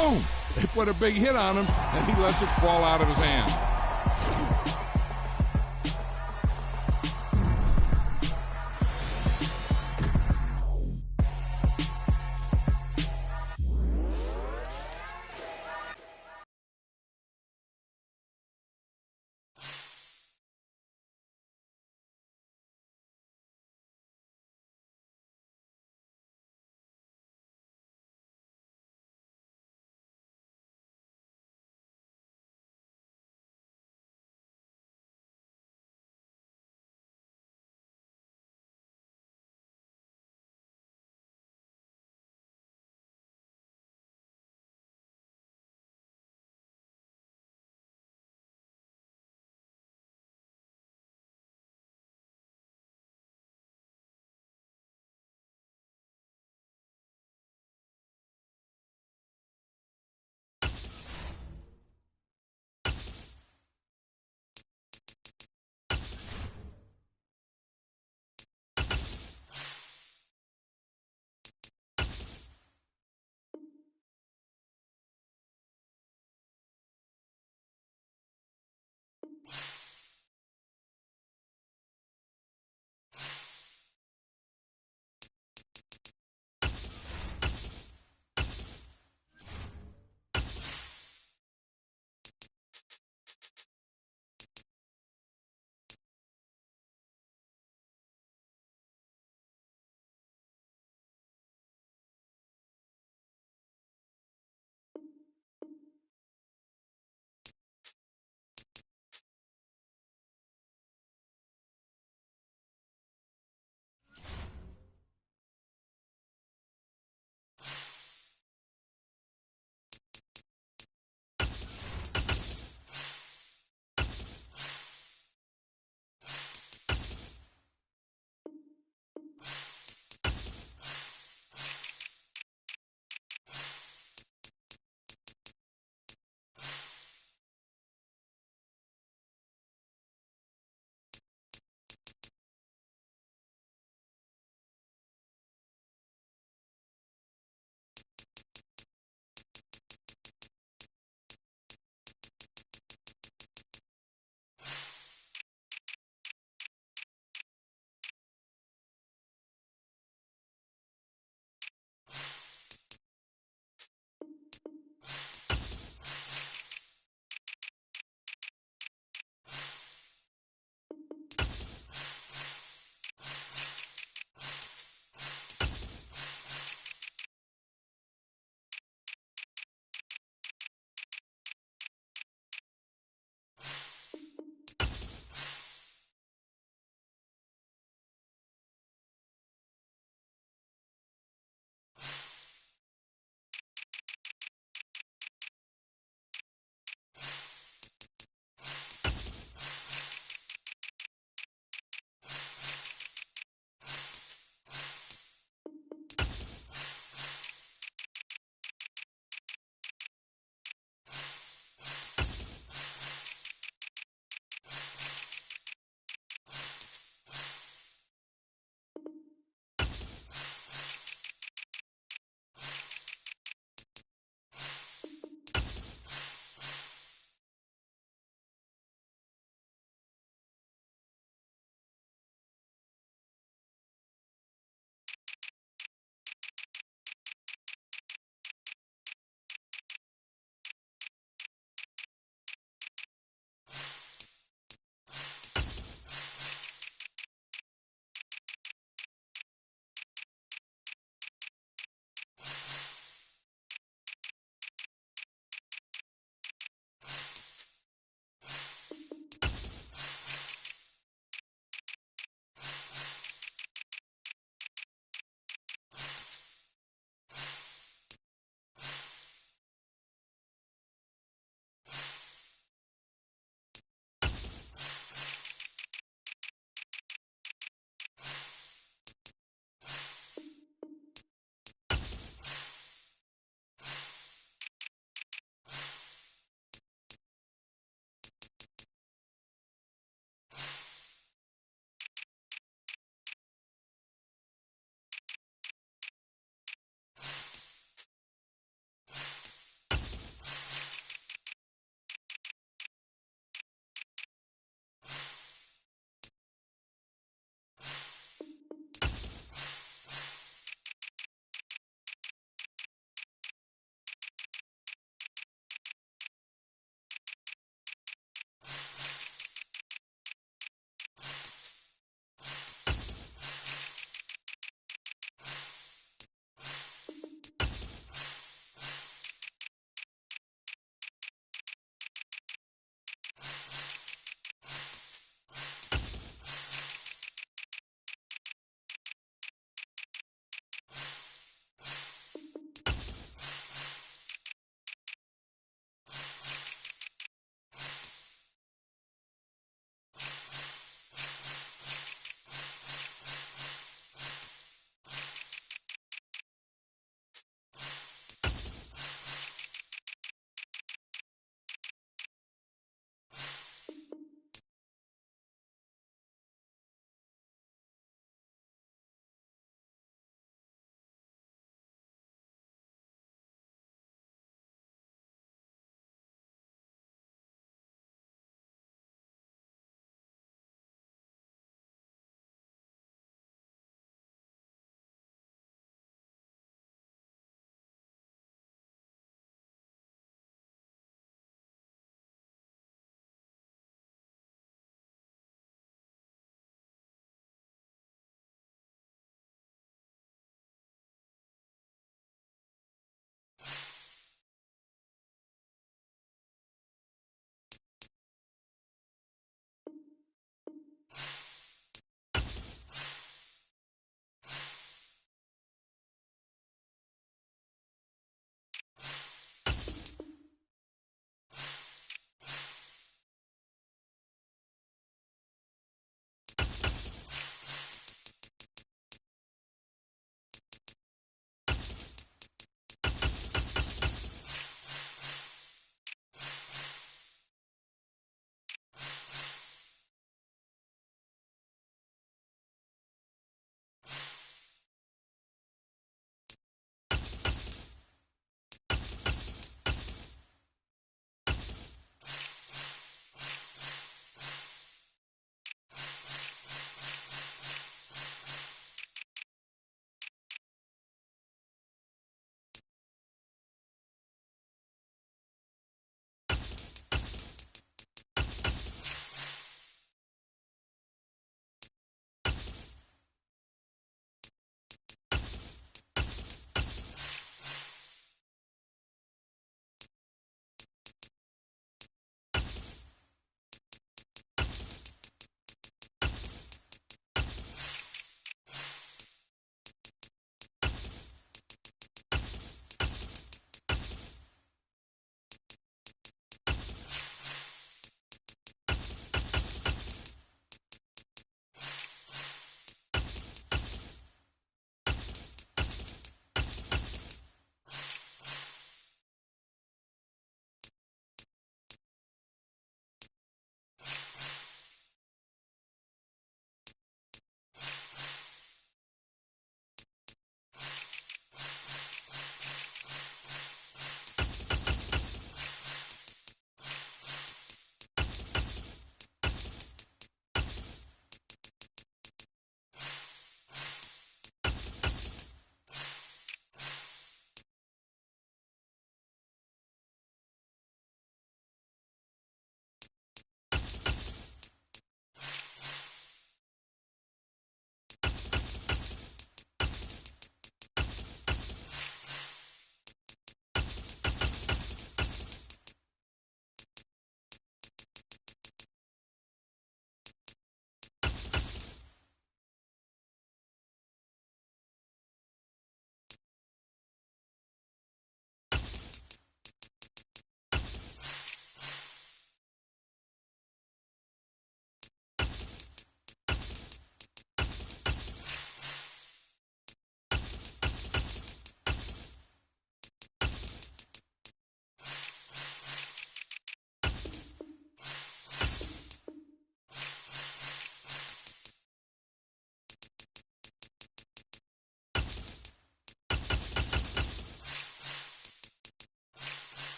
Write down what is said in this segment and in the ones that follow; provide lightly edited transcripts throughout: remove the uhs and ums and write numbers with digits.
boom! They put a big hit on him, and he lets it fall out of his hand.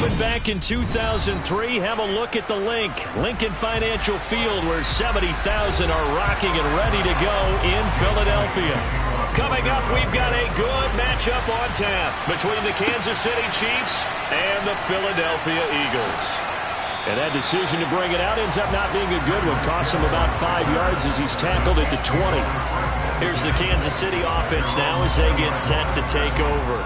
opened back in 2003. Have a look at the Lincoln Financial Field, where 70,000 are rocking and ready to go in Philadelphia. Coming up, we've got a good matchup on tap between the Kansas City Chiefs and the Philadelphia Eagles. And that decision to bring it out ends up not being a good one. Costs him about 5 yards as he's tackled it to 20. Here's the Kansas City offense now as they get set to take over.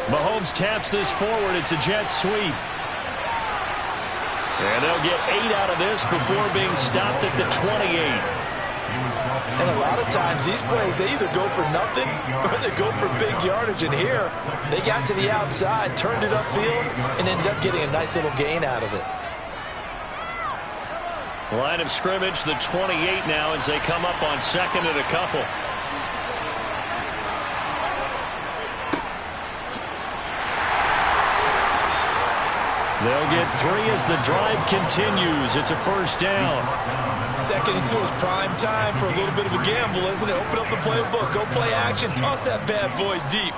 Mahomes taps this forward. It's a jet sweep. And they'll get 8 out of this before being stopped at the 28. And a lot of times these plays, they either go for nothing or they go for big yardage. And here, they got to the outside, turned it upfield, and ended up getting a nice little gain out of it. Line of scrimmage, the 28 now as they come up on second and a couple. They'll get 3 as the drive continues. It's a first down. Second and 2 is prime time for a little bit of a gamble, isn't it? Open up the playbook, go play action, toss that bad boy deep.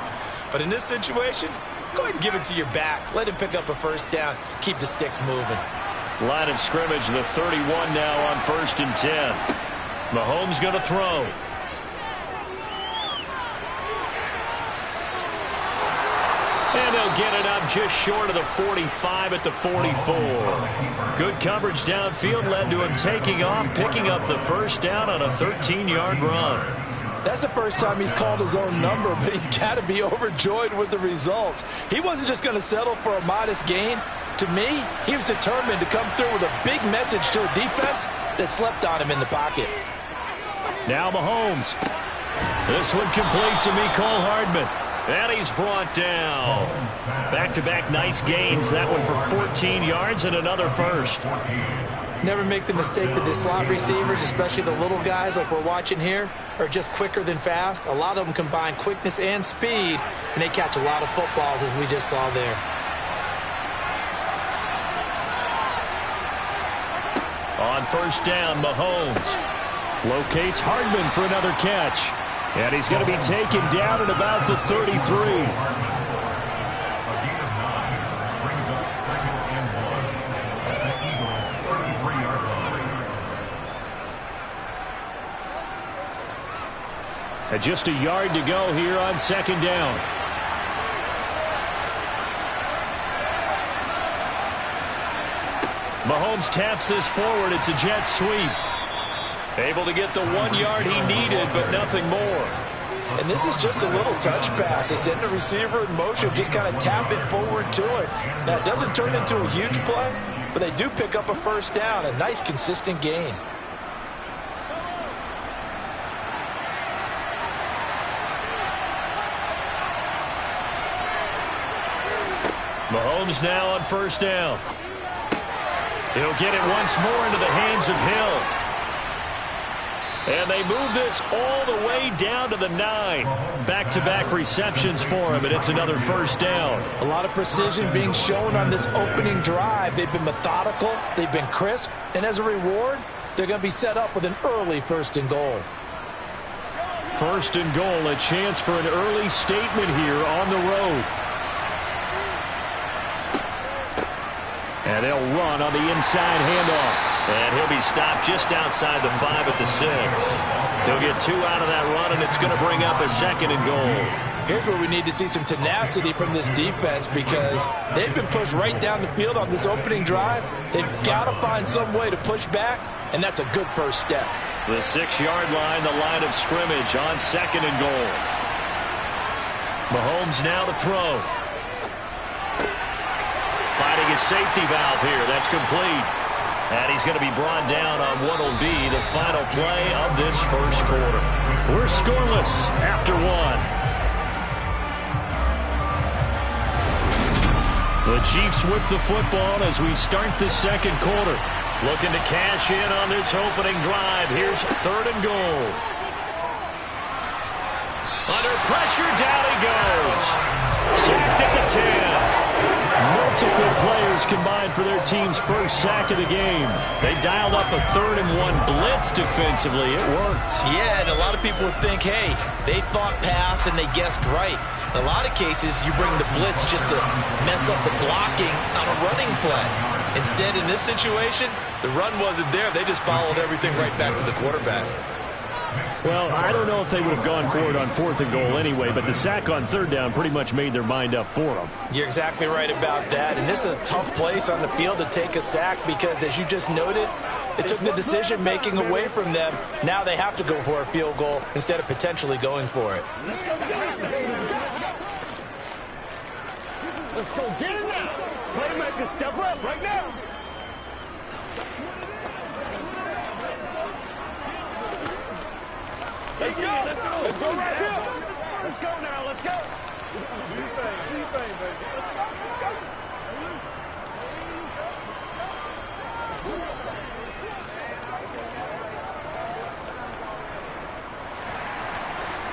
But in this situation, go ahead and give it to your back. Let him pick up a first down. Keep the sticks moving. Line of scrimmage, the 31 now on 1st and 10. Mahomes going to throw. And they'll get it up just short of the 45 at the 44. Good coverage downfield led to him taking off, picking up the first down on a 13-yard run. That's the first time he's called his own number, but he's got to be overjoyed with the results. He wasn't just going to settle for a modest gain. To me, he was determined to come through with a big message to a defense that slept on him in the pocket. Now Mahomes. This one complete to Mecole Hardman. And he's brought down. Back-to-back nice gains. That one for 14 yards and another first. Never make the mistake that the slot receivers, especially the little guys like we're watching here, are just quicker than fast. A lot of them combine quickness and speed, and they catch a lot of footballs, as we just saw there. On first down, Mahomes locates Hardman for another catch. And he's going to be taken down at about the 33. And just a yard to go here on second down. Mahomes taps this forward. It's a jet sweep. Able to get the 1 yard he needed, but nothing more. And this is just a little touch pass. They send the receiver in motion, just kind of tap it forward to it. Now, it doesn't turn into a huge play, but they do pick up a first down, a nice, consistent gain. Mahomes now on first down. He'll get it once more into the hands of Hill. And they move this all the way down to the 9. Back-to-back receptions for him, and it's another first down. A lot of precision being shown on this opening drive. They've been methodical, they've been crisp, and as a reward, they're going to be set up with an early 1st and goal. 1st and goal, a chance for an early statement here on the road. And they'll run on the inside handoff. And he'll be stopped just outside the 5 at the 6. He'll get 2 out of that run, and it's going to bring up a 2nd and goal. Here's where we need to see some tenacity from this defense, because they've been pushed right down the field on this opening drive. They've got to find some way to push back, and that's a good first step. The 6-yard line, the line of scrimmage on 2nd and goal. Mahomes now to throw. Finding his safety valve here. That's complete. And he's going to be brought down on what will be the final play of this first quarter. We're scoreless after 1. The Chiefs with the football as we start the second quarter. Looking to cash in on this opening drive. Here's 3rd and goal. Under pressure, down he goes. Sacked at the 10. Multiple players combined for their team's first sack of the game. They dialed up a 3rd-and-1 blitz defensively. It worked. Yeah, and a lot of people would think, hey, they thought pass and they guessed right. In a lot of cases, you bring the blitz just to mess up the blocking on a running play. Instead, in this situation, the run wasn't there. They just followed everything right back to the quarterback. Well, I don't know if they would have gone for it on 4th and goal anyway, but the sack on 3rd down pretty much made their mind up for them. You're exactly right about that. And this is a tough place on the field to take a sack because, as you just noted, it took the decision-making away from them. Now they have to go for a field goal instead of potentially going for it. Let's go get it now. Playmaker, step up right now. Let's go. Let's go. Let's go right here. Let's go now. Let's go. Do your thing, baby.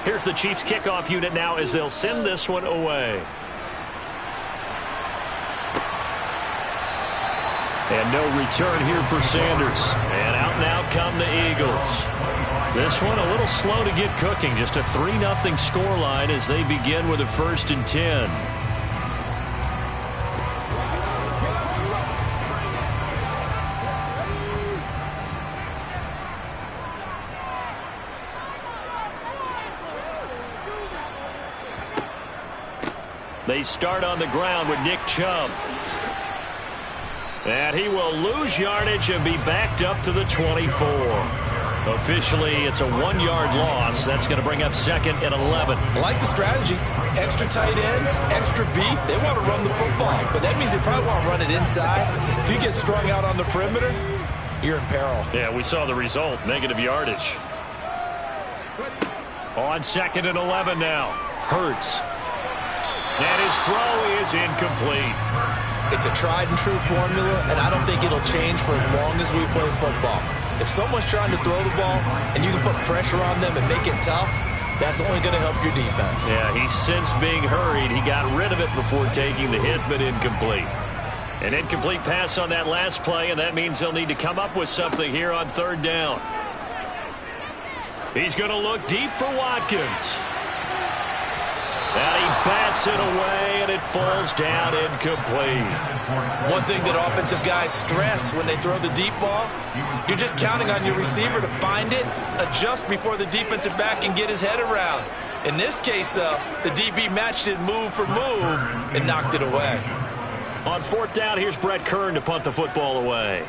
Here's the Chiefs kickoff unit now as they'll send this one away. And no return here for Sanders. And out now come the Eagles. This one a little slow to get cooking. Just a 3-0 scoreline as they begin with a 1st and 10. They start on the ground with Nick Chubb. And he will lose yardage and be backed up to the 24. Officially, it's a 1-yard loss. That's going to bring up 2nd and 11. I like the strategy. Extra tight ends, extra beef. They want to run the football, but that means they probably want to run it inside. If you get strung out on the perimeter, you're in peril. Yeah, we saw the result. Negative yardage. On 2nd and 11 now. Hurts. And his throw is incomplete. It's a tried-and-true formula, and I don't think it'll change for as long as we play football. If someone's trying to throw the ball and you can put pressure on them and make it tough, that's only going to help your defense. Yeah, he's since being hurried. He got rid of it before taking the hit, but incomplete. An incomplete pass on that last play, and that means they'll need to come up with something here on 3rd down. He's going to look deep for Watkins. And he bats it away, and it falls down incomplete. One thing that offensive guys stress when they throw the deep ball, you're just counting on your receiver to find it, adjust before the defensive back can get his head around. In this case, though, the DB matched it move for move and knocked it away. On 4th down, here's Brett Kern to punt the football away.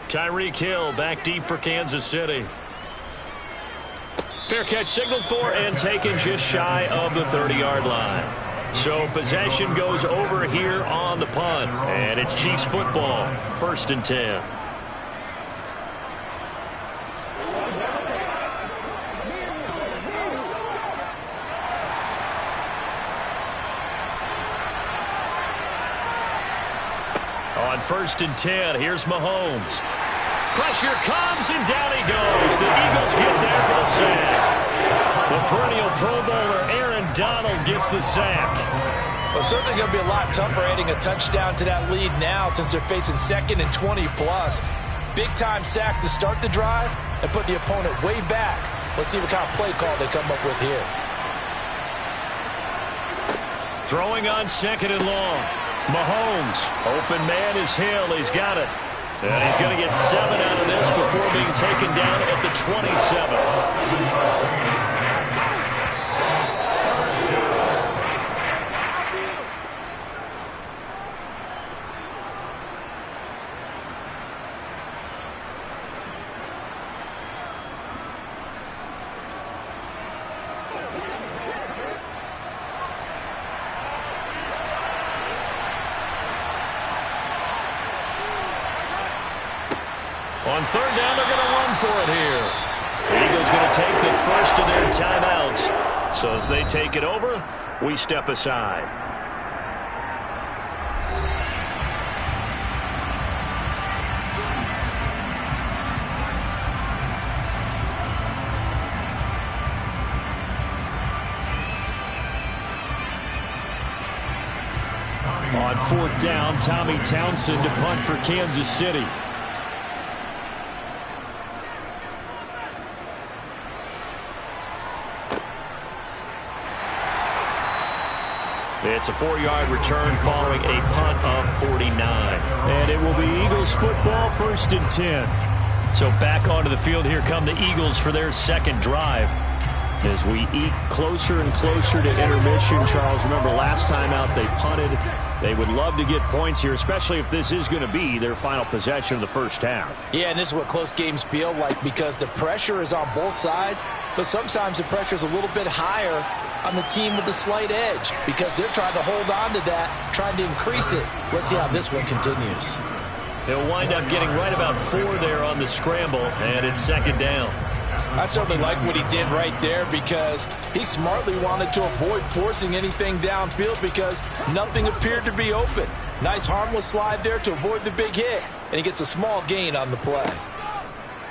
Tyreek Hill back deep for Kansas City. Fair catch signaled for and taken just shy of the 30-yard line. So possession goes over here on the punt. And it's Chiefs football. 1st and 10. On 1st and 10, here's Mahomes. Pressure comes, and down he goes. The Eagles get there for the sack. The perennial Pro Bowler Aaron Donald gets the sack. Well, certainly going to be a lot tougher adding a touchdown to that lead now since they're facing 2nd and 20+. Big-time sack to start the drive and put the opponent way back. Let's see what kind of play call they come up with here. Throwing on 2nd and long. Mahomes. Open man is Hill. He's got it. And he's going to get 7 out of this before being taken down at the 27. On 3rd down, they're going to run for it here. The Eagles going to take the first of their timeouts. So as they take it over, we step aside. On On 4th down, Tommy Townsend to punt for Kansas City. It's a 4-yard return following a punt of 49. And it will be Eagles football, 1st and 10. So back onto the field, here come the Eagles for their second drive. As we eke closer and closer to intermission, Charles, remember last time out they punted. They would love to get points here, especially if this is going to be their final possession of the first half. Yeah, and this is what close games feel like because the pressure is on both sides, but sometimes the pressure is a little bit higher on the team with the slight edge because they're trying to hold on to that, trying to increase it. Let's see how this one continues. They'll wind up getting right about 4 there on the scramble, and it's 2nd down. I certainly like what he did right there because he smartly wanted to avoid forcing anything downfield because nothing appeared to be open. Nice harmless slide there to avoid the big hit, and he gets a small gain on the play.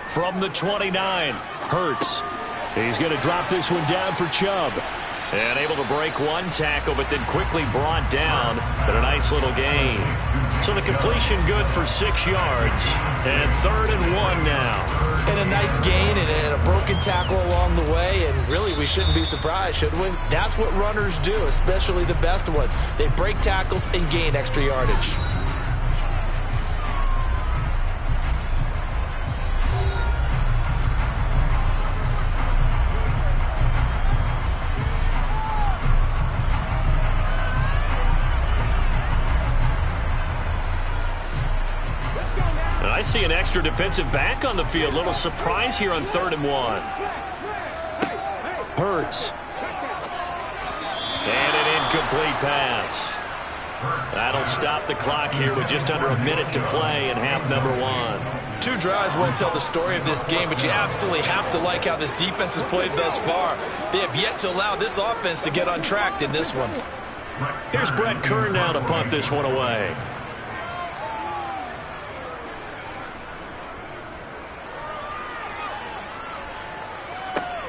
From the 29, Hurts. He's going to drop this one down for Chubb. And able to break one tackle, but then quickly brought down. But a nice little gain. So the completion good for 6 yards. And 3rd and 1 now. And a nice gain and a broken tackle along the way. And really, we shouldn't be surprised, should we? That's what runners do, especially the best ones. They break tackles and gain extra yardage. I see an extra defensive back on the field. Little surprise here on 3rd and 1. Hurts. And an incomplete pass. That'll stop the clock here with just under a minute to play in half number 1. 2 drives won't tell the story of this game, but you absolutely have to like how this defense has played thus far. They have yet to allow this offense to get untracked in this one. Here's Brett Kern now to punt this one away.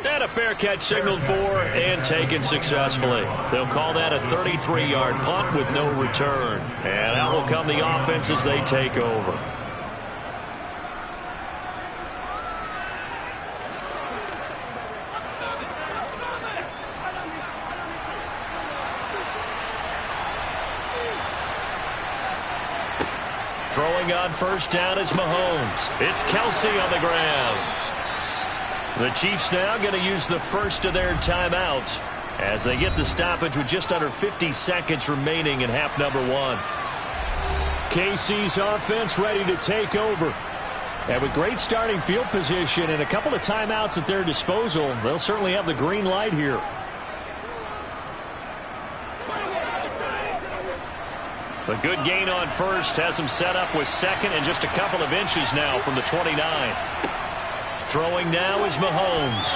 And a fair catch signaled for and taken successfully. They'll call that a 33-yard punt with no return. And out will come the offense as they take over. Throwing on 1st down is Mahomes. It's Kelsey on the ground. The Chiefs now going to use the first of their timeouts as they get the stoppage with just under 50 seconds remaining in half number 1. KC's offense ready to take over. And with great starting field position and a couple of timeouts at their disposal, they'll certainly have the green light here. A good gain on 1st has them set up with 2nd and just a couple of inches now from the 29. Throwing now is Mahomes.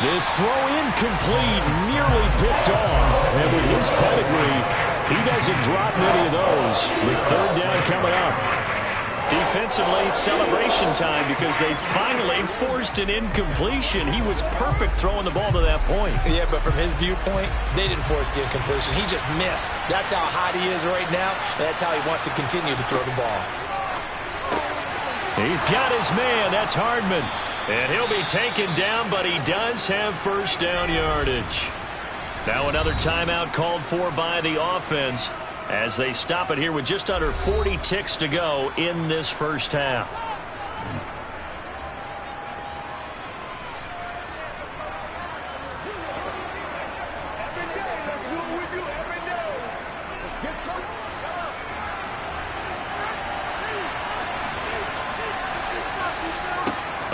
This throw incomplete, nearly picked off. And with his pedigree, he doesn't drop many of those. With 3rd down coming up. Defensively, celebration time because they finally forced an incompletion. He was perfect throwing the ball to that point. Yeah, but from his viewpoint, they didn't force the incompletion. He just missed. That's how hot he is right now, and that's how he wants to continue to throw the ball. He's got his man. That's Hardman. And he'll be taken down, but he does have 1st down yardage. Now another timeout called for by the offense as they stop it here with just under 40 ticks to go in this first half.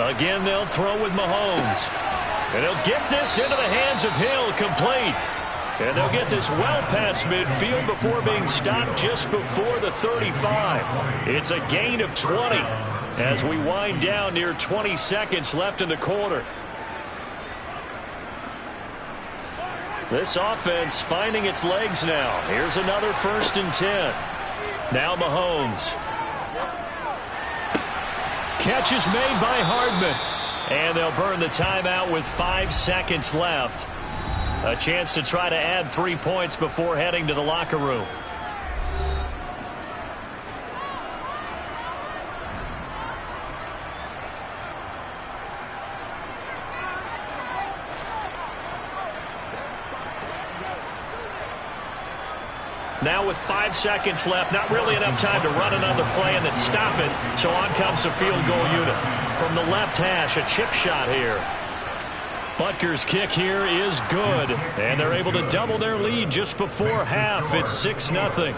Again, they'll throw with Mahomes. And he'll get this into the hands of Hill, complete. And they'll get this well past midfield before being stopped just before the 35. It's a gain of 20 as we wind down near 20 seconds left in the quarter. This offense finding its legs now. Here's another 1st and 10. Now Mahomes. Catch is made by Hardman. And they'll burn the timeout with 5 seconds left. A chance to try to add 3 points before heading to the locker room. Now with 5 seconds left, not really enough time to run another play and then stop it. So on comes the field goal unit. From the left hash, a chip shot here. Butker's kick here is good. And they're able to double their lead just before half. It's 6-0.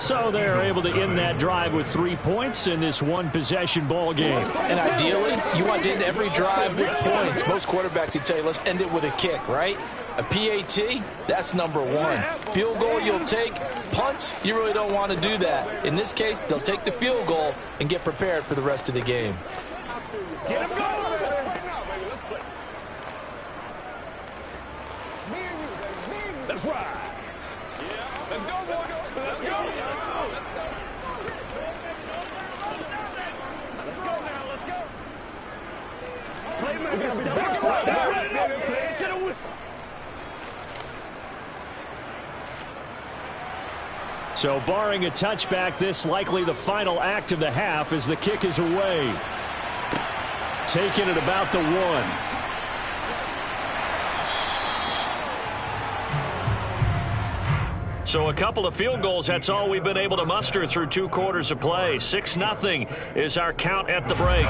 So they're able to end that drive with 3 points in this one-possession ball game. And ideally, you want to end every drive with points. Most quarterbacks would tell you, let's end it with a kick, right? A PAT, that's number one. Field goal you'll take. Punts, you really don't want to do that. In this case, they'll take the field goal and get prepared for the rest of the game. Get him going. Let's ride. Yeah, let's go, boy. Let's go. Let's go now. Let's go. Playmakers back to the whistle. So barring a touchback, this likely the final act of the half as the kick is away. Taken at about the 1. So a couple of field goals, that's all we've been able to muster through 2 quarters of play. 6-0 is our count at the break.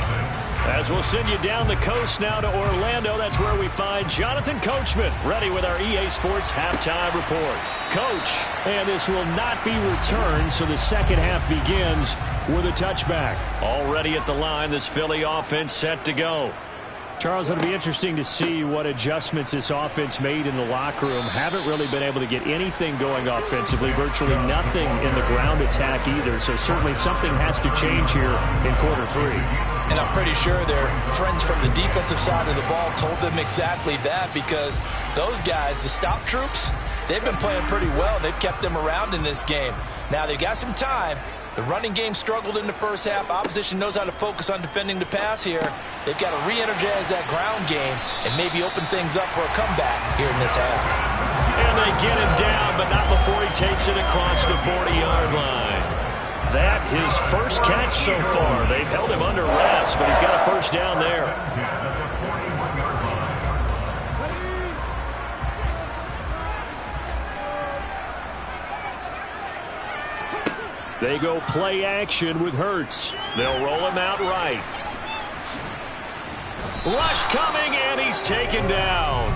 As we'll send you down the coast now to Orlando, that's where we find Jonathan Coachman, ready with our EA Sports halftime report. Coach, and this will not be returned, so the second half begins with a touchback. Already at the line, this Philly offense set to go. Charles, it'll be interesting to see what adjustments this offense made in the locker room. Haven't really been able to get anything going offensively, virtually nothing in the ground attack either. So certainly something has to change here in quarter 3. And I'm pretty sure their friends from the defensive side of the ball told them exactly that, because those guys, the stop troops, they've been playing pretty well. They've kept them around in this game. Now they've got some time. The running game struggled in the first half. Opposition knows how to focus on defending the pass here. They've got to re-energize that ground game and maybe open things up for a comeback here in this half. And they get him down, but not before he takes it across the 40-yard line. That his first catch so far. They've held him under wraps, but he's got a first down there. They go play action with Hurts. They'll roll him out right. Rush coming, and he's taken down.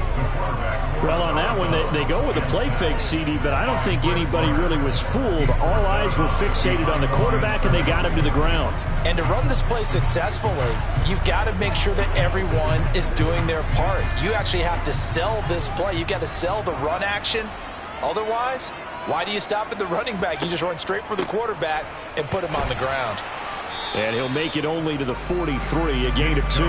Well, on that one, they go with a play fake, CD, but I don't think anybody really was fooled. All eyes were fixated on the quarterback, and they got him to the ground. And to run this play successfully, you've got to make sure that everyone is doing their part. You actually have to sell this play. You've got to sell the run action. Otherwise, why do you stop at the running back? You just run straight for the quarterback and put him on the ground. And he'll make it only to the 43, a gain of 2.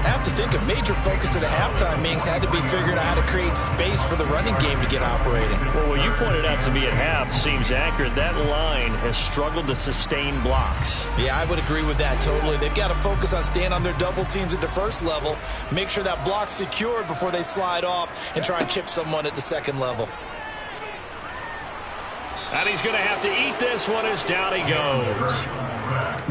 I have to think a major focus at the halftime meetings had to be figuring out how to create space for the running game to get operating. Well, what you pointed out to me at half seems accurate. That line has struggled to sustain blocks. Yeah, I would agree with that totally. They've got to focus on staying on their double teams at the first level, make sure that block's secured before they slide off and try and chip someone at the second level. And he's going to have to eat this one as down he goes.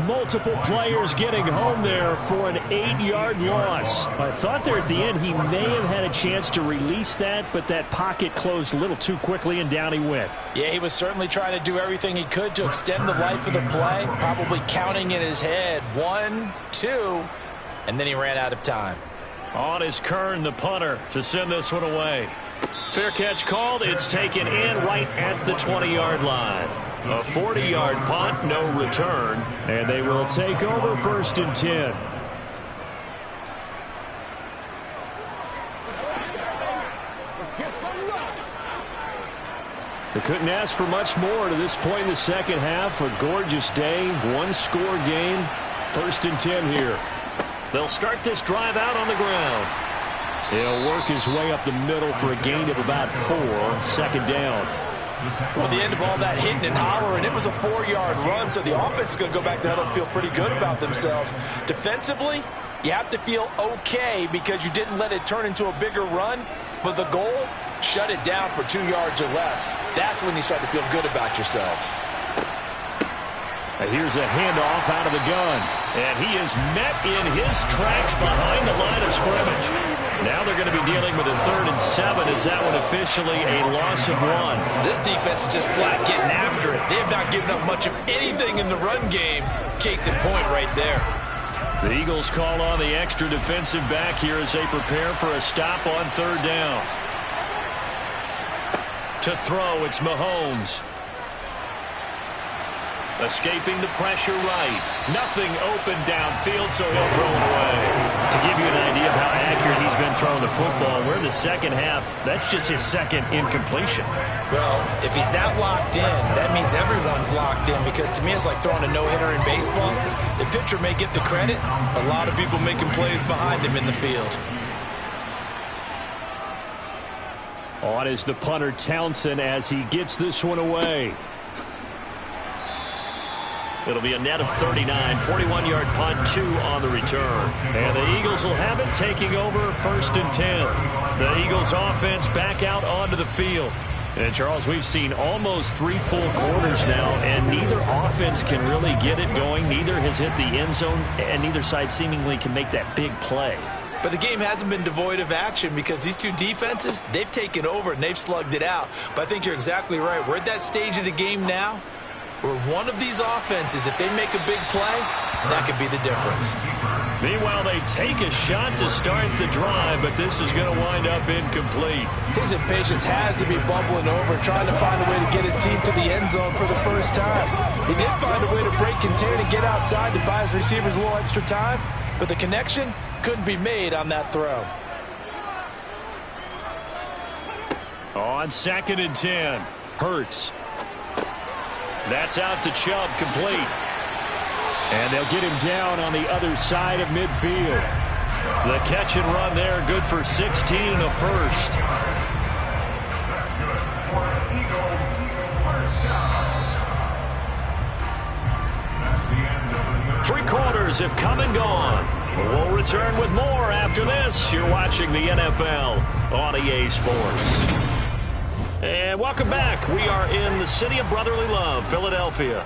Multiple players getting home there for an 8-yard loss. I thought there at the end he may have had a chance to release that, but that pocket closed a little too quickly and down he went. Yeah, he was certainly trying to do everything he could to extend the life of the play, probably counting in his head 1, 2, and then he ran out of time. On is Kern, the punter, to send this one away. Fair catch called. It's taken in right at the 20-yard line. A 40-yard punt, no return. And they will take over 1st and 10. They couldn't ask for much more to this point in the second half. A gorgeous day, one-score game. 1st and 10 here. They'll start this drive out on the ground. He'll work his way up the middle for a gain of about 4. 2nd down. Well, the end of all that hitting and hollering, it was a 4-yard run, so the offense is going to go back there and feel pretty good about themselves. Defensively, you have to feel okay because you didn't let it turn into a bigger run, but the goal, shut it down for 2 yards or less. That's when you start to feel good about yourselves. Here's a handoff out of the gun. And he is met in his tracks behind the line of scrimmage. Now they're going to be dealing with a 3rd and 7 as that one officially a loss of 1. This defense is just flat getting after it. They have not given up much of anything in the run game. Case in point right there. The Eagles call on the extra defensive back here as they prepare for a stop on 3rd down. To throw, it's Mahomes. Escaping the pressure right. Nothing open downfield, so he'll throw it away. To give you an idea of how accurate he's been throwing the football, we're in the second half. That's just his second incompletion. Well, if he's not locked in, that means everyone's locked in, because to me it's like throwing a no-hitter in baseball. The pitcher may get the credit. A lot of people making plays behind him in the field. On is the punter Townsend as he gets this one away. It'll be a net of 39, 41-yard punt, 2 on the return. And the Eagles will have it taking over 1st and 10. The Eagles offense back out onto the field. And, Charles, we've seen almost 3 full quarters now, and neither offense can really get it going. Neither has hit the end zone, and neither side seemingly can make that big play. But the game hasn't been devoid of action, because these two defenses, they've taken over and they've slugged it out. But I think you're exactly right. We're at that stage of the game now where one of these offenses, if they make a big play, that could be the difference. Meanwhile, they take a shot to start the drive, but this is going to wind up incomplete. His impatience has to be bubbling over, trying to find a way to get his team to the end zone for the first time. He did find a way to break contain and get outside to buy his receivers a little extra time, but the connection couldn't be made on that throw. On 2nd and 10, Hurts. That's out to Chubb, complete. And they'll get him down on the other side of midfield. The catch and run there, good for 16 and a first. Three quarters have come and gone. We'll return with more after this. You're watching the NFL on EA Sports. And welcome back. We are in the city of brotherly love, Philadelphia.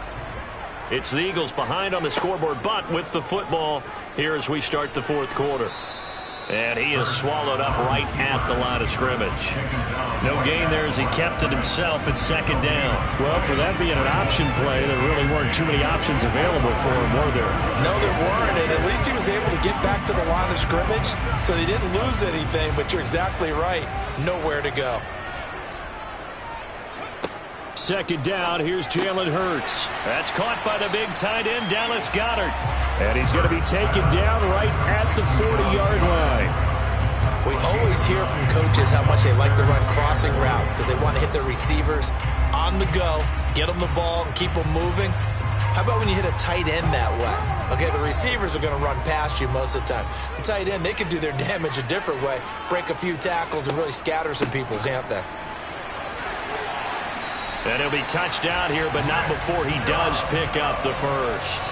It's the Eagles behind on the scoreboard, but with the football here as we start the 4th quarter. And he is swallowed up right at the line of scrimmage. No gain there as he kept it himself at 2nd down. Well, for that being an option play, there really weren't too many options available for him, were there? No, there weren't, and at least he was able to get back to the line of scrimmage, so they didn't lose anything, but you're exactly right. Nowhere to go. 2nd down, here's Jalen Hurts. That's caught by the big tight end, Dallas Goedert. And he's going to be taken down right at the 40-yard line. We always hear from coaches how much they like to run crossing routes because they want to hit their receivers on the go, get them the ball, and keep them moving. How about when you hit a tight end that way? Okay, the receivers are going to run past you most of the time. The tight end, they can do their damage a different way, break a few tackles and really scatter some people, can't they? And he'll be touched out here, but not before he does pick up the first.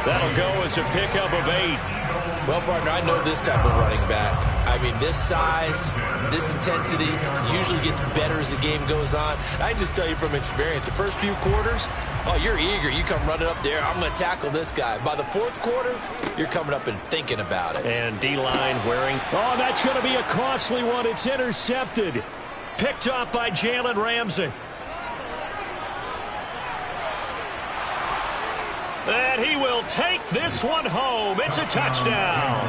That'll go as a pickup of 8. Well, partner, I know this type of running back. I mean, this size, this intensity usually gets better as the game goes on. I just tell you from experience, the first few quarters, oh, you're eager. You come running up there, I'm going to tackle this guy. By the 4th quarter, you're coming up and thinking about it. And D-line wearing. Oh, that's going to be a costly one. It's intercepted. Picked up by Jalen Ramsey. And he will take this one home. It's a touchdown.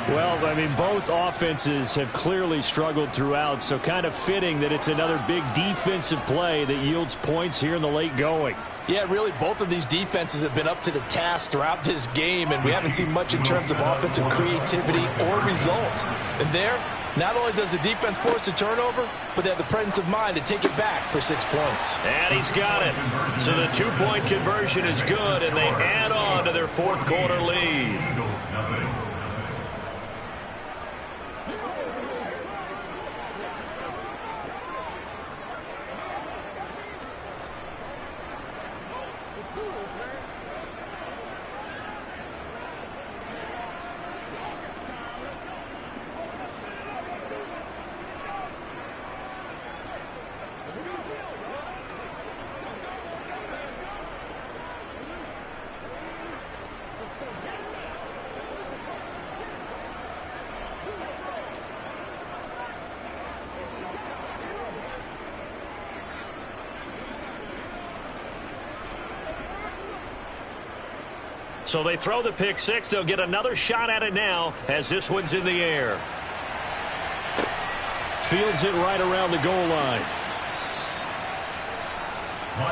Well, I mean, both offenses have clearly struggled throughout, so kind of fitting that it's another big defensive play that yields points here in the late going. Yeah, really, both of these defenses have been up to the task throughout this game, and we haven't seen much in terms of offensive creativity or results. And there, not only does the defense force a turnover, but they have the presence of mind to take it back for 6 points. And he's got it. So the 2-point conversion is good, and they add on to their 4th quarter lead. So they throw the pick six. They'll get another shot at it now as this one's in the air. Fields it right around the goal line.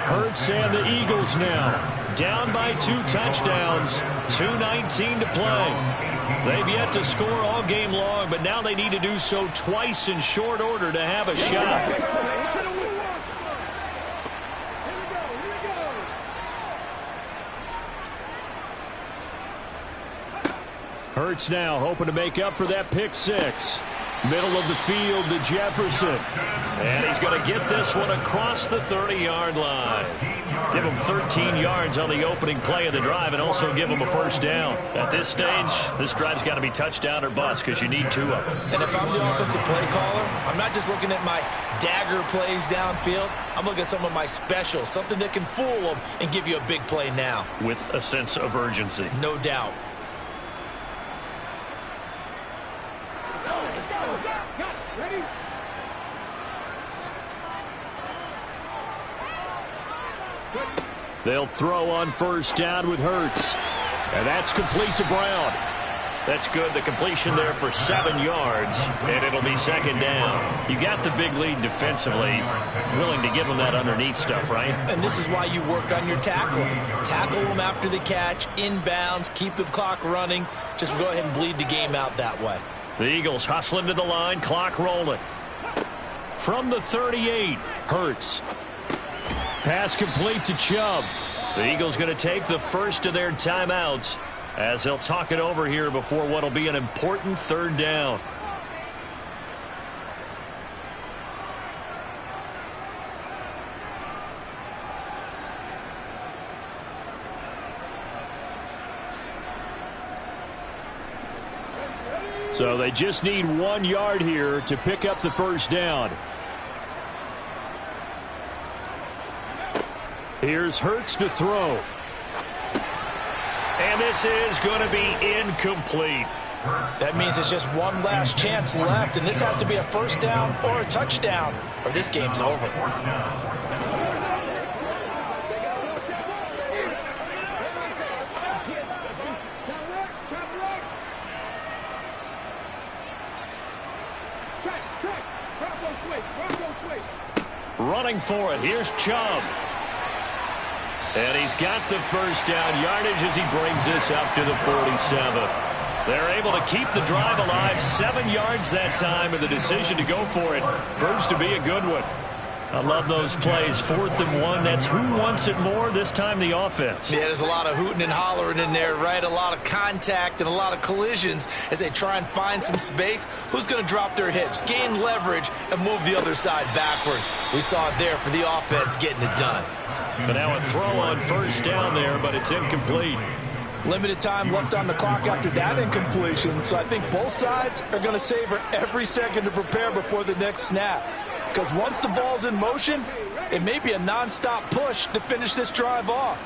Hurts and the Eagles now down by 2 touchdowns. 2:19 to play. They've yet to score all game long, but now they need to do so twice in short order to have a shot. Hurts now hoping to make up for that pick six. Middle of the field to Jefferson. And he's going to get this one across the 30-yard line. Give him 13 yards on the opening play of the drive and also give him a first down. At this stage, this drive's got to be touchdown or bust because you need 2 of them. And if I'm the offensive play caller, I'm not just looking at my dagger plays downfield. I'm looking at some of my specials, something that can fool them and give you a big play now. With a sense of urgency. No doubt. They'll throw on first down with Hurts. And that's complete to Brown. That's good. The completion there for 7 yards, and it'll be second down. You got the big lead defensively. Willing to give them that underneath stuff, right? And this is why you work on your tackling. Tackle them after the catch, inbounds, keep the clock running. Just go ahead and bleed the game out that way. The Eagles hustling to the line, clock rolling. From the 38, Hurts. Pass complete to Chubb. The Eagles going to take the first of their timeouts as they'll talk it over here before what will be an important third down. So they just need 1 yard here to pick up the first down. Here's Hurts to throw. And this is going to be incomplete. That means it's just one last chance left, and this has to be a first down or a touchdown, or this game's over. Running for it. Here's Chubb. And he's got the first down yardage as he brings this up to the 47. They're able to keep the drive alive. 7 yards that time, and the decision to go for it proves to be a good one. I love those plays. 4th and 1. That's who wants it more. This time the offense. Yeah, there's a lot of hooting and hollering in there, right? A lot of contact and a lot of collisions as they try and find some space. Who's going to drop their hips, gain leverage, and move the other side backwards? We saw it there for the offense getting it done. But now a throw on first down there, but it's incomplete. Limited time left on the clock after that incompletion, so I think both sides are going to savor every second to prepare before the next snap. Because once the ball's in motion, it may be a nonstop push to finish this drive off.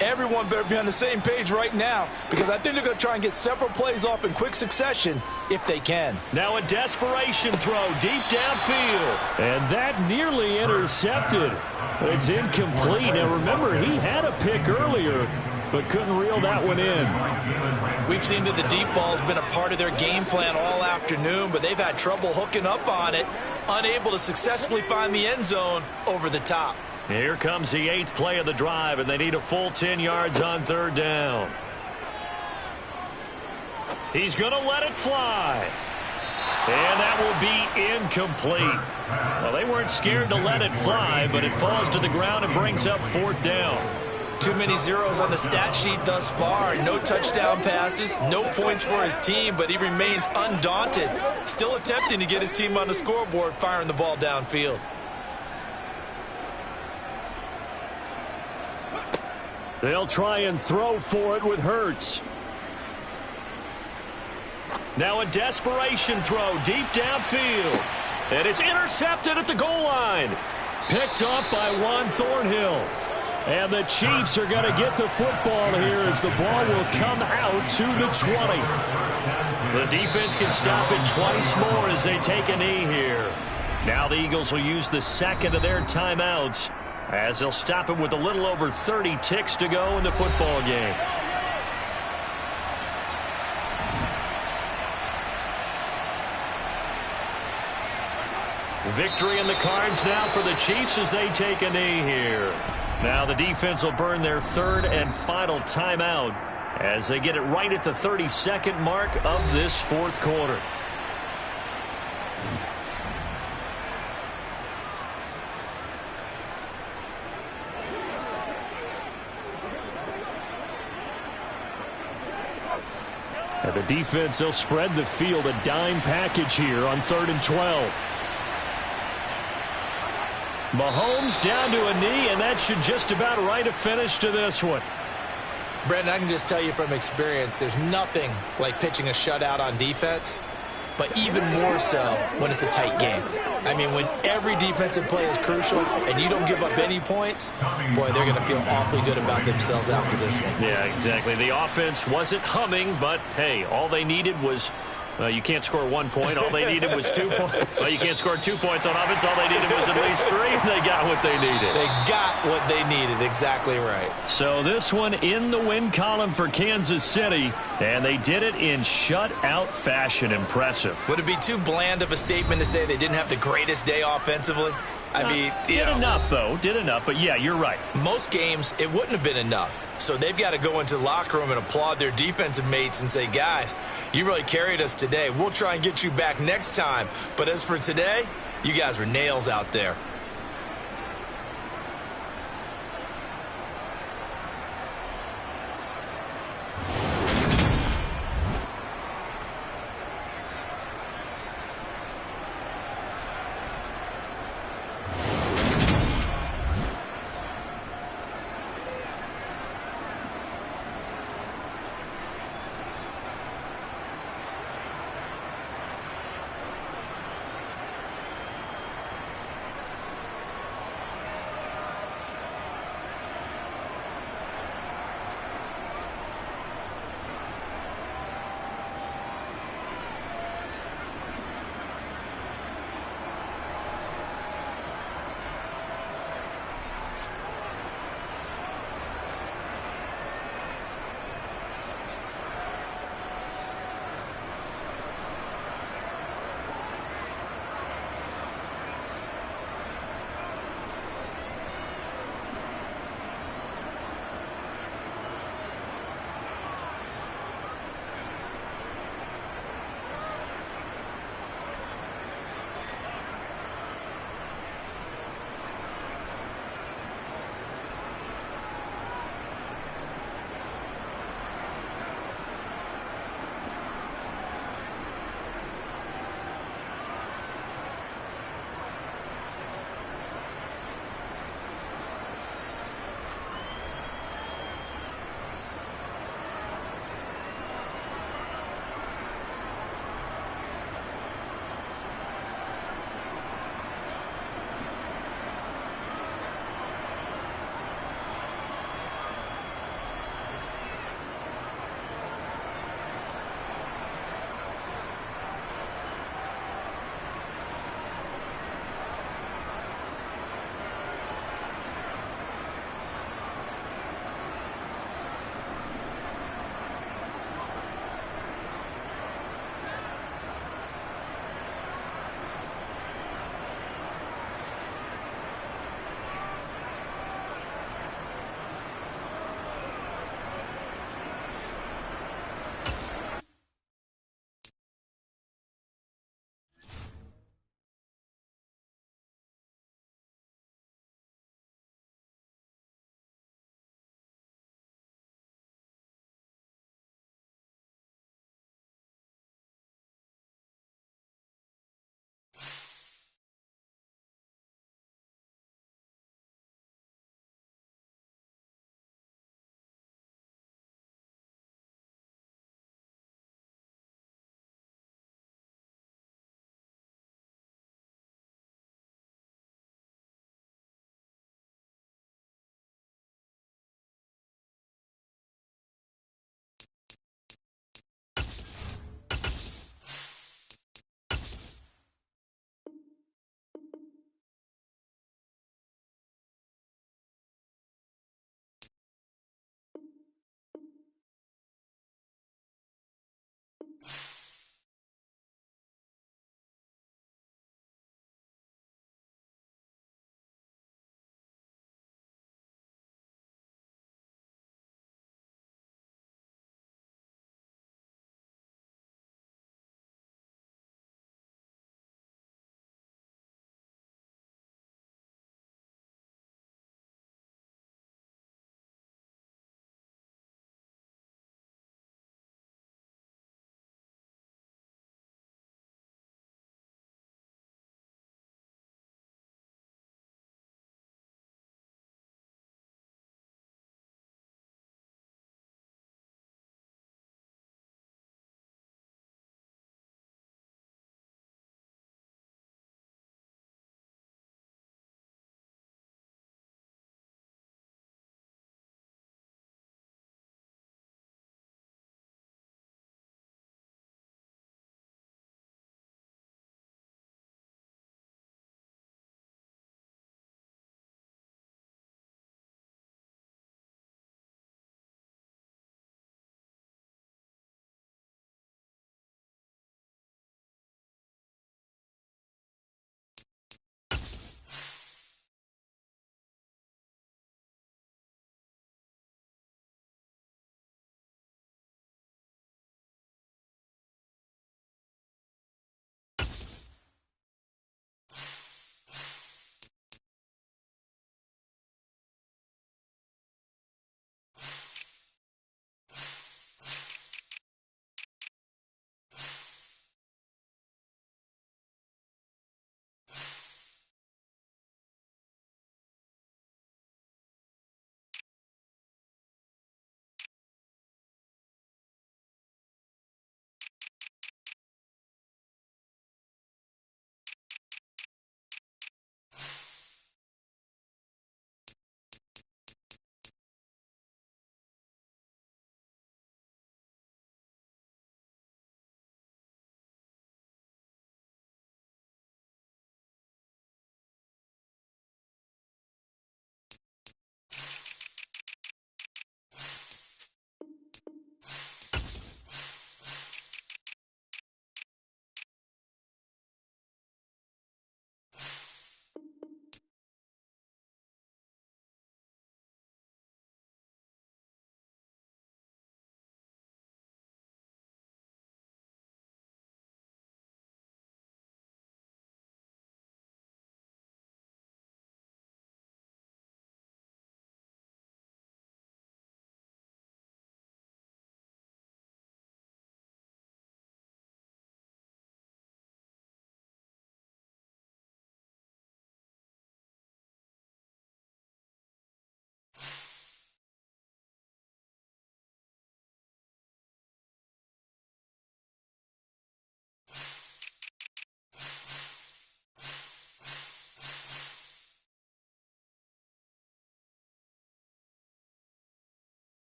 Everyone better be on the same page right now, because I think they're going to try and get several plays off in quick succession if they can. Now a desperation throw deep downfield. And that nearly intercepted. It's incomplete. Now remember, he had a pick earlier, but couldn't reel that one in. We've seen that the deep ball's been a part of their game plan all afternoon, but they've had trouble hooking up on it, unable to successfully find the end zone over the top. Here comes the 8th play of the drive, and they need a full 10 yards on third down. He's going to let it fly. And that will be incomplete. Well, they weren't scared to let it fly, but it falls to the ground and brings up 4th down. Too many zeros on the stat sheet thus far. No touchdown passes, no points for his team, but he remains undaunted. Still attempting to get his team on the scoreboard, firing the ball downfield. They'll try and throw for it with Hurts. Now a desperation throw deep downfield. And it's intercepted at the goal line. Picked up by Juan Thornhill. And the Chiefs are going to get the football here as the ball will come out to the 20. The defense can stop it twice more as they take a knee here. Now the Eagles will use the second of their timeouts as they'll stop it with a little over 30 ticks to go in the football game. Victory in the cards now for the Chiefs as they take a knee here. Now the defense will burn their third and final timeout as they get it right at the 32nd mark of this fourth quarter. And the defense, they'll spread the field, a dime package here on 3rd and 12. Mahomes down to a knee, and that should just about write a finish to this one. Brandon, I can just tell you from experience, there's nothing like pitching a shutout on defense, but even more so when it's a tight game. I mean, when every defensive play is crucial and you don't give up any points, boy, they're going to feel awfully good about themselves after this one. Yeah, exactly. The offense wasn't humming, but, hey, all they needed was you can't score 1 point. All they needed was 2 points. Well, you can't score 2 points on offense. All they needed was at least 3. They got what they needed. They got what they needed. Exactly right. So this one in the win column for Kansas City, and they did it in shutout fashion. Impressive. Would it be too bland of a statement to say they didn't have the greatest day offensively? I mean, did enough, though. Did enough, but yeah, you're right. Most games, it wouldn't have been enough. So they've got to go into the locker room and applaud their defensive mates and say, guys, you really carried us today. We'll try and get you back next time. But as for today, you guys were nails out there.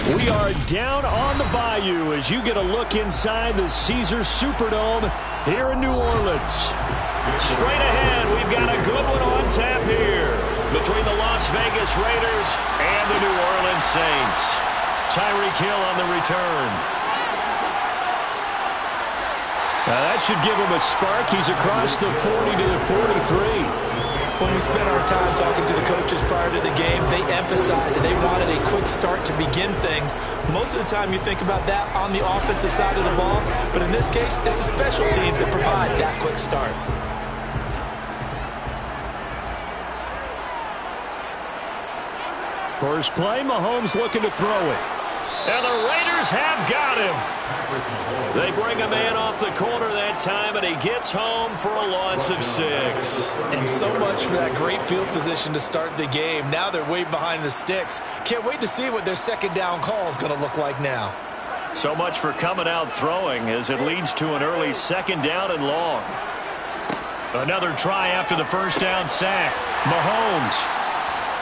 We are down on the bayou as you get a look inside the Caesars Superdome here in New Orleans. Straight ahead, we've got a good one on tap here between the Las Vegas Raiders and the New Orleans Saints. Tyreek Hill on the return. That should give him a spark. He's across the 40 to the 43. When we spent our time talking to the coaches prior to the game, they emphasized that they wanted a quick start to begin things. Most of the time you think about that on the offensive side of the ball, but in this case, it's the special teams that provide that quick start. First play, Mahomes looking to throw it. And the Raiders have got him. They bring a man off the corner that time, and he gets home for a loss of 6. And so much for that great field position to start the game. Now they're way behind the sticks. Can't wait to see what their second down call is going to look like now. So much for coming out throwing as it leads to an early second down and long. Another try after the first down sack. Mahomes.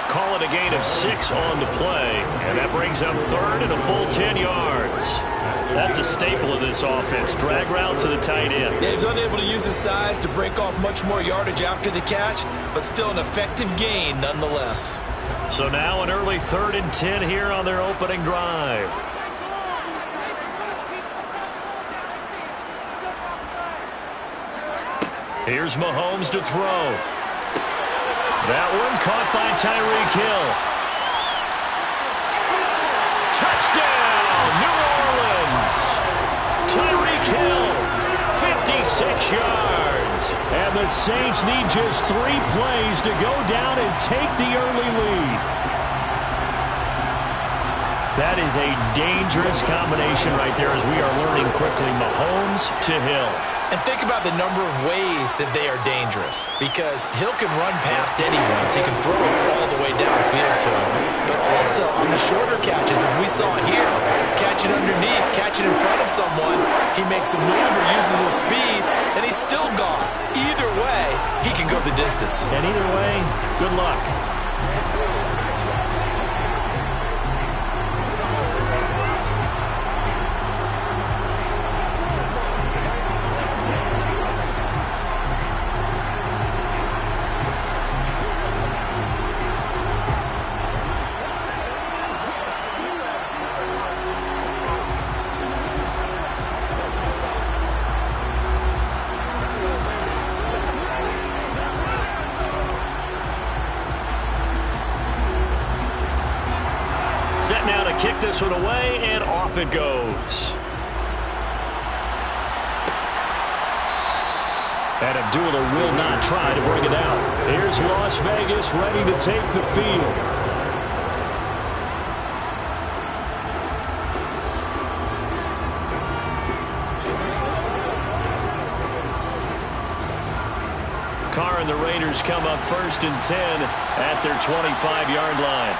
Call it a gain of 6 on the play, and that brings up third and a full 10 yards. That's a staple of this offense. Drag route to the tight end. Yeah, he's unable to use his size to break off much more yardage after the catch, but still an effective gain nonetheless. So now an early 3rd and 10 here on their opening drive. Here's Mahomes to throw. That one caught by Tyreek Hill. Touchdown, New Orleans. Tyreek Hill, 56 yards. And the Saints need just 3 plays to go down and take the early lead. That is a dangerous combination right there as we are learning quickly. Mahomes to Hill. And think about the number of ways that they are dangerous, because Hill can run past anyone, so he can throw it all the way downfield to him. But also on the shorter catches, as we saw here, catch it underneath, catch it in front of someone, he makes a move or uses his speed, and he's still gone. Either way, he can go the distance. And either way, good luck. Kick this one away, and off it goes. And Abdullah will not try to bring it out. Here's Las Vegas ready to take the field. Carr and the Raiders come up 1st and 10 at their 25-yard line.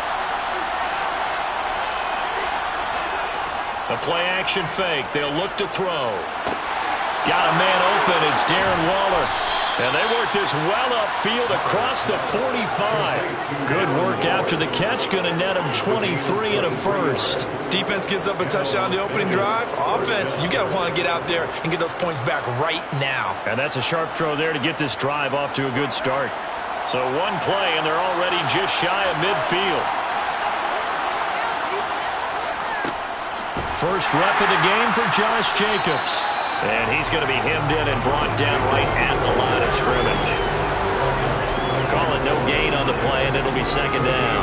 A play-action fake. They'll look to throw. Got a man open. It's Darren Waller. And they work this well upfield across the 45. Good work after the catch. Going to net him 23 and a first. Defense gives up a touchdown the opening drive. Offense, you got to want to get out there and get those points back right now. And that's a sharp throw there to get this drive off to a good start. So one play, and they're already just shy of midfield. First rep of the game for Josh Jacobs. And he's going to be hemmed in and brought down right at the line of scrimmage. Call it no gain on the play, and it'll be second down.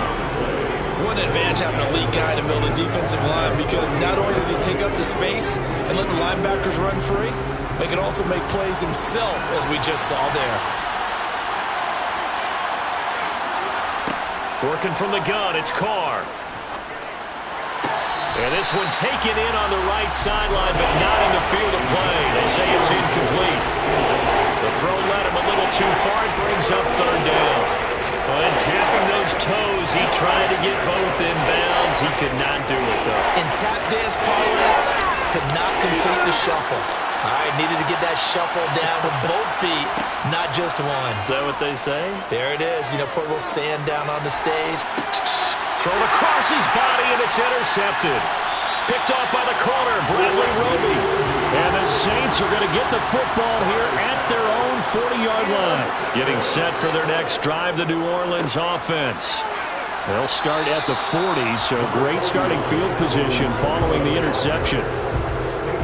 What an advantage having a elite guy in the middle of the defensive line, because not only does he take up the space and let the linebackers run free, but he can also make plays himself, as we just saw there. Working from the gun, it's Carr. And this one taken in on the right sideline, but not in the field of play. They say it's incomplete. The throw led him a little too far. It brings up third down. And tapping those toes, he tried to get both in bounds. He could not do it, though. In tap dance parlance, could not complete the shuffle. All right, needed to get that shuffle down with both feet, not just one. Is that what they say? There it is. You know, put a little sand down on the stage. Thrown across his body, and it's intercepted. Picked off by the corner, Bradley Roby. And the Saints are going to get the football here at their own 40-yard line. Getting set for their next drive, the New Orleans offense. They'll start at the 40, so great starting field position following the interception.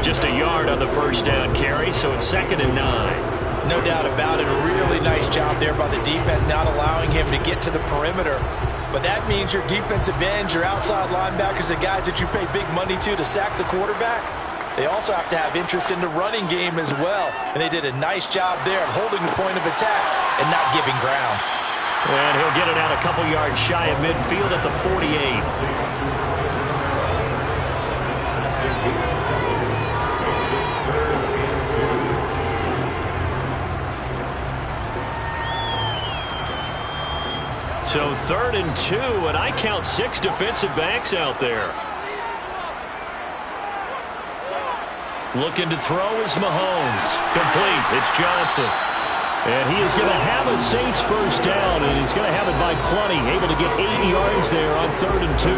Just a yard on the first down carry, so it's 2nd and 9. No doubt about it. A really nice job there by the defense, not allowing him to get to the perimeter. But that means your defensive ends, your outside linebackers, the guys that you pay big money to sack the quarterback, they also have to have interest in the running game as well. And they did a nice job there of holding the point of attack and not giving ground. And he'll get it out a couple yards shy of midfield at the 48. So 3rd and 2, and I count 6 defensive backs out there. Looking to throw is Mahomes. Complete. It's Johnson. And he is going to have a Saints first down, and he's going to have it by plenty. Able to get 8 yards there on 3rd and 2.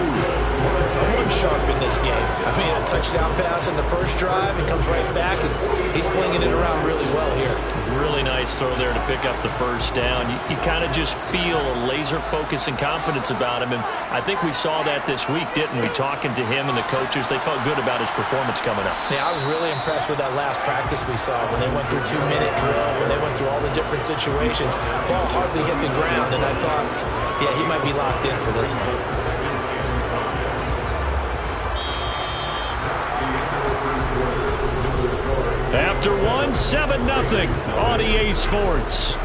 Someone sharp in this game. I mean, a touchdown pass in the first drive, and comes right back, and he's flinging it around really well here. Really nice throw there to pick up the first down. You kind of just feel a laser focus and confidence about him, and I think we saw that this week, didn't we? Talking to him and the coaches, they felt good about his performance coming up. Yeah, I was really impressed with that last practice we saw when they went through 2-minute drill, when they went through all the different situations. Ball hardly hit the ground, and I thought, yeah, he might be locked in for this one. After one, 7-0 on EA Sports.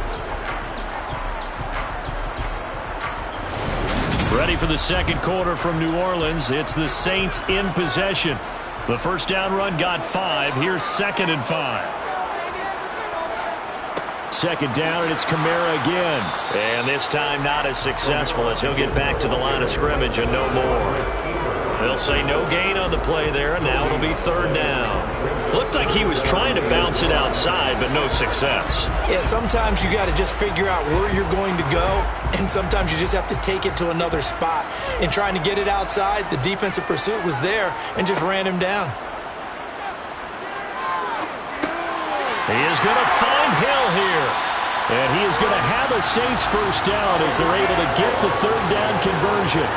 Ready for the second quarter from New Orleans. It's the Saints in possession. The first down run got 5. Here's 2nd and 5. 2nd down, and it's Kamara again. And this time not as successful as he'll get back to the line of scrimmage and no more. They'll say no gain on the play there, and now it'll be 3rd down. Looked like he was trying to bounce it outside, but no success. Yeah, sometimes you got to just figure out where you're going to go, and sometimes you just have to take it to another spot. In trying to get it outside, the defensive pursuit was there and just ran him down. He is going to find Hill here. And he is going to have a Saints first down as they're able to get the 3rd down conversion.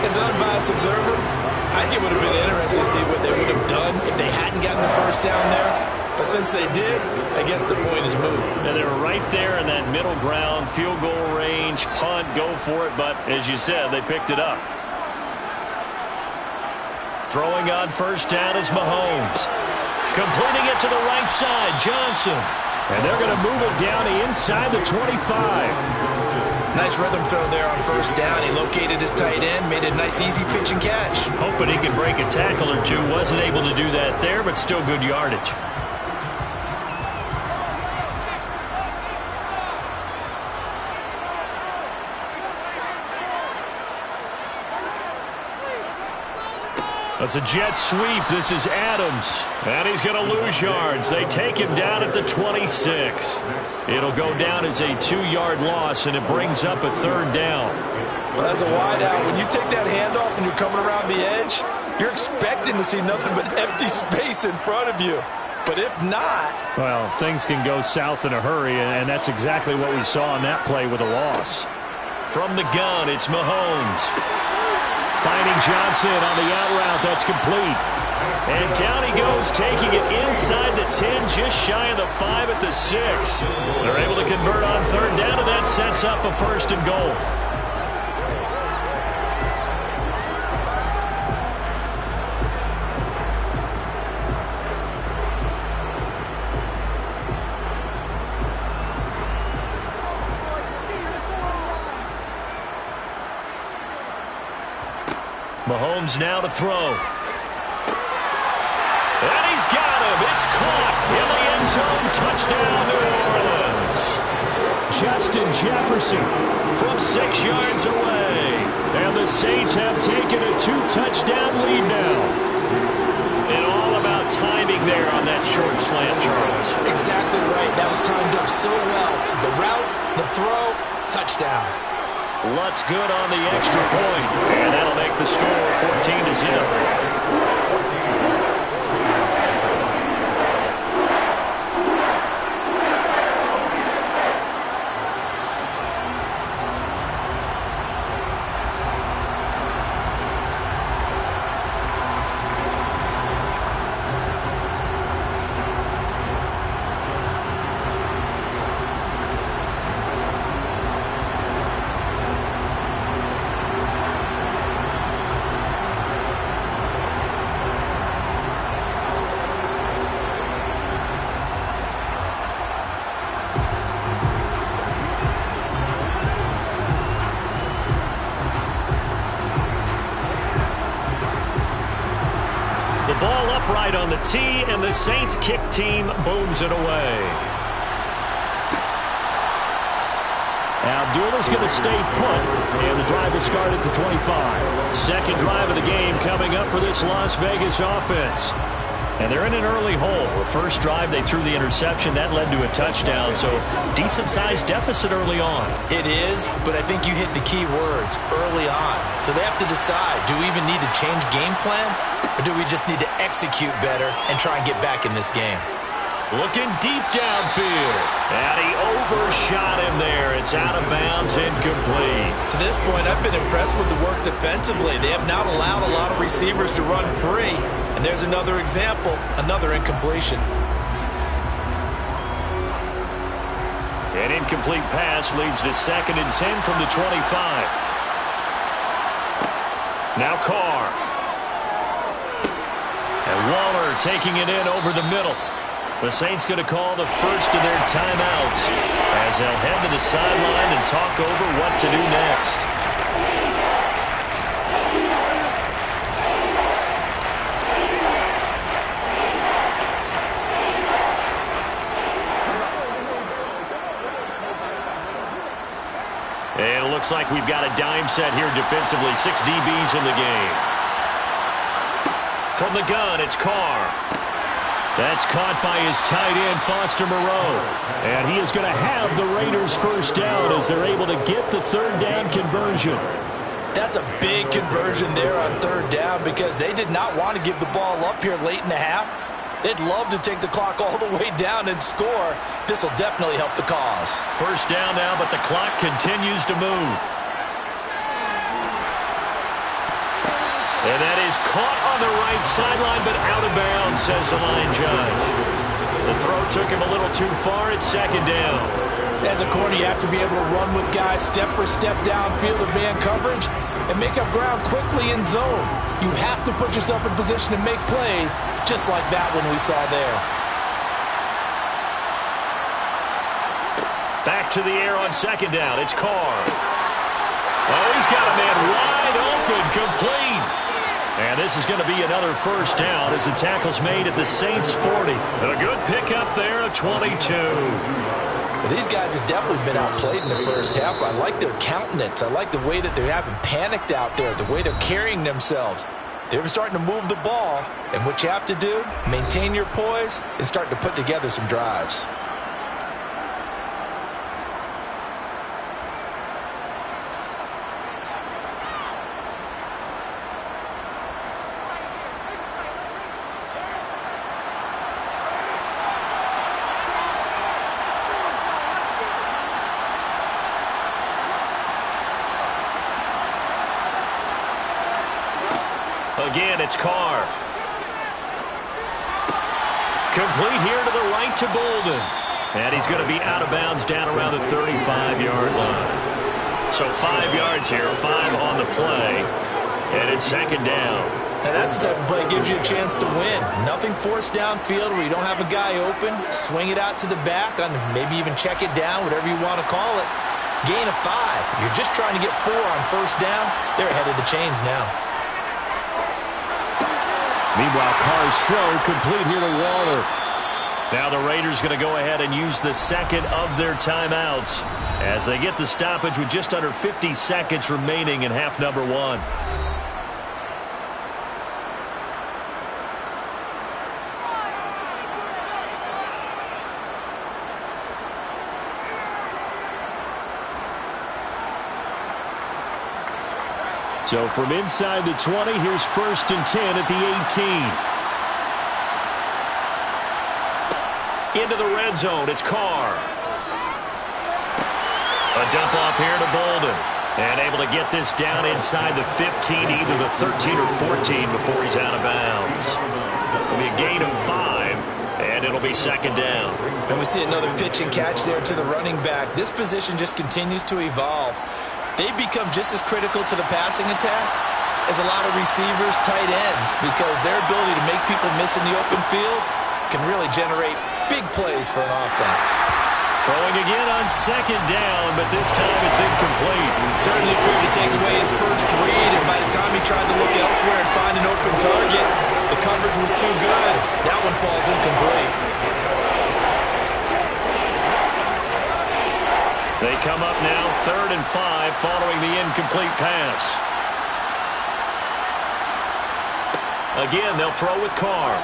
As an unbiased observer, I think it would have been interesting to see what they would have done if they hadn't gotten the first down there. But since they did, I guess the point is moot. And they were right there in that middle ground, field goal range, punt, go for it. But as you said, they picked it up. Throwing on first down is Mahomes. Completing it to the right side, Johnson. And they're going to move it down inside the 25. Nice rhythm throw there on first down. He located his tight end, made a nice easy pitch and catch. Hoping he could break a tackle or two. Wasn't able to do that there, but still good yardage. That's a jet sweep. This is Adams. And he's going to lose yards. They take him down at the 26. It'll go down as a 2-yard loss, and it brings up a 3rd down. Well, as a wideout, when you take that handoff and you're coming around the edge, you're expecting to see nothing but empty space in front of you. But if not... Well, things can go south in a hurry, and that's exactly what we saw on that play with a loss. From the gun, it's Mahomes. Finding Johnson on the out route. That's complete. And down he goes, taking it inside the 10, just shy of the 5 at the 6. They're able to convert on 3rd down, and that sets up a 1st and goal. Mahomes now to throw. And he's got him. It's caught in the end zone. Touchdown, New Orleans. Justin Jefferson from 6 yards away. And the Saints have taken a 2-touchdown lead now. And all about timing there on that short slant, Charles. Exactly right. That was timed up so well. The route, the throw, touchdown. Lutz good on the extra point, and that'll make the score 14-0. Ball upright on the tee, and the Saints kick team booms it away. Abdullah's going to stay put, and the drive will start at the 25. Second drive of the game coming up for this Las Vegas offense. And they're in an early hole. The first drive, they threw the interception. That led to a touchdown, so decent-sized deficit early on. It is, but I think you hit the key words, early on. So they have to decide, do we even need to change game plan, or do we just need to execute better and try and get back in this game? Looking deep downfield, and he overshot him there. It's out of bounds, incomplete. To this point, I've been impressed with the work defensively. They have not allowed a lot of receivers to run free. And there's another example, another incompletion. An incomplete pass leads to 2nd and 10 from the 25. Now Carr. And Waller taking it in over the middle. The Saints going to call the first of their timeouts as they'll head to the sideline and talk over what to do next. And it looks like we've got a dime set here defensively. 6 DBs in the game. From the gun, it's Carr. That's caught by his tight end, Foster Moreau. And he is going to have the Raiders first down as they're able to get the third down conversion. That's a big conversion there on third down because they did not want to give the ball up here late in the half. They'd love to take the clock all the way down and score. This will definitely help the cause. First down now, but the clock continues to move. And that is caught on the right sideline, but out of bounds, says the line judge. The throw took him a little too far. It's 2nd down. As a corner, you have to be able to run with guys step for step downfield of man coverage and make up ground quickly in zone. You have to put yourself in position to make plays, just like that one we saw there. Back to the air on 2nd down. It's Carr. Oh, he's got a man wide open, complete. And this is going to be another first down as the tackle's made at the Saints 40. A good pickup there of 22. These guys have definitely been outplayed in the first half. I like their countenance. I like the way that they haven't panicked out there, the way they're carrying themselves. They're starting to move the ball, and what you have to do, maintain your poise and start to put together some drives. Again, it's Carr. Complete here to the right to Bolden. And he's going to be out of bounds down around the 35-yard line. So 5 yards here, 5 on the play. And it's 2nd down. Now that's the type of play that gives you a chance to win. Nothing forced downfield where you don't have a guy open. Swing it out to the back, on maybe even check it down, whatever you want to call it. Gain of 5. You're just trying to get 4 on first down. They're ahead of the chains now. Meanwhile, Carr's throw complete here to Waller. Now the Raiders going to go ahead and use the second of their timeouts as they get the stoppage with just under 50 seconds remaining in half number 1. So from inside the 20, here's 1st and 10 at the 18. Into the red zone, it's Carr. A dump off here to Bolden. And able to get this down inside the 15, either the 13 or 14 before he's out of bounds. It'll be a gain of 5, and it'll be 2nd down. And we see another pitch and catch there to the running back. This position just continues to evolve. They become just as critical to the passing attack as a lot of receivers, tight ends, because their ability to make people miss in the open field can really generate big plays for an offense. Throwing again on 2nd down, but this time it's incomplete. Certainly appeared to take away his first read, and by the time he tried to look elsewhere and find an open target, the coverage was too good. That one falls incomplete. They come up now 3rd and 5 following the incomplete pass. Again, they'll throw with Carr.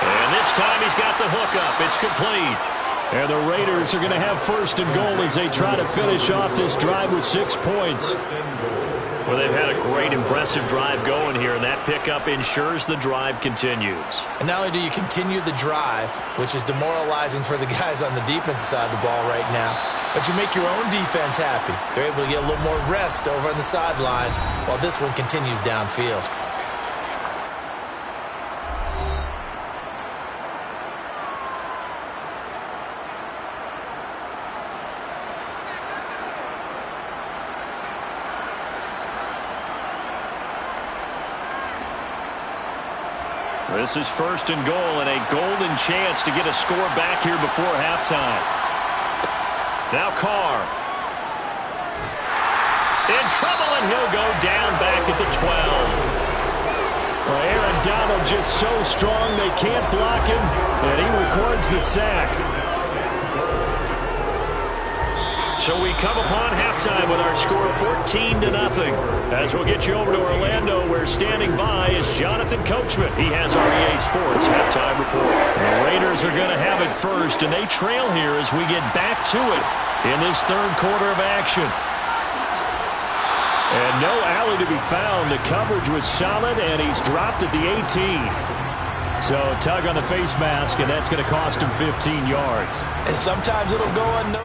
And this time he's got the hook up. It's complete. And the Raiders are going to have 1st and goal as they try to finish off this drive with 6 points. Well, they've had a great, impressive drive going here, and that pickup ensures the drive continues. And not only do you continue the drive, which is demoralizing for the guys on the defensive side of the ball right now, but you make your own defense happy. They're able to get a little more rest over on the sidelines while this one continues downfield. This is 1st and goal and a golden chance to get a score back here before halftime. Now Carr. In trouble, and he'll go down back at the 12. Well, Aaron Donald just so strong they can't block him, and he records the sack. So we come upon halftime with our score 14-0. As we'll get you over to Orlando, where standing by is Jonathan Coachman. He has our EA Sports halftime report. The Raiders are going to have it first, and they trail here as we get back to it in this 3rd quarter of action. And no alley to be found. The coverage was solid, and he's dropped at the 18. So tug on the face mask, and that's going to cost him 15 yards. And sometimes it'll go unnoticed.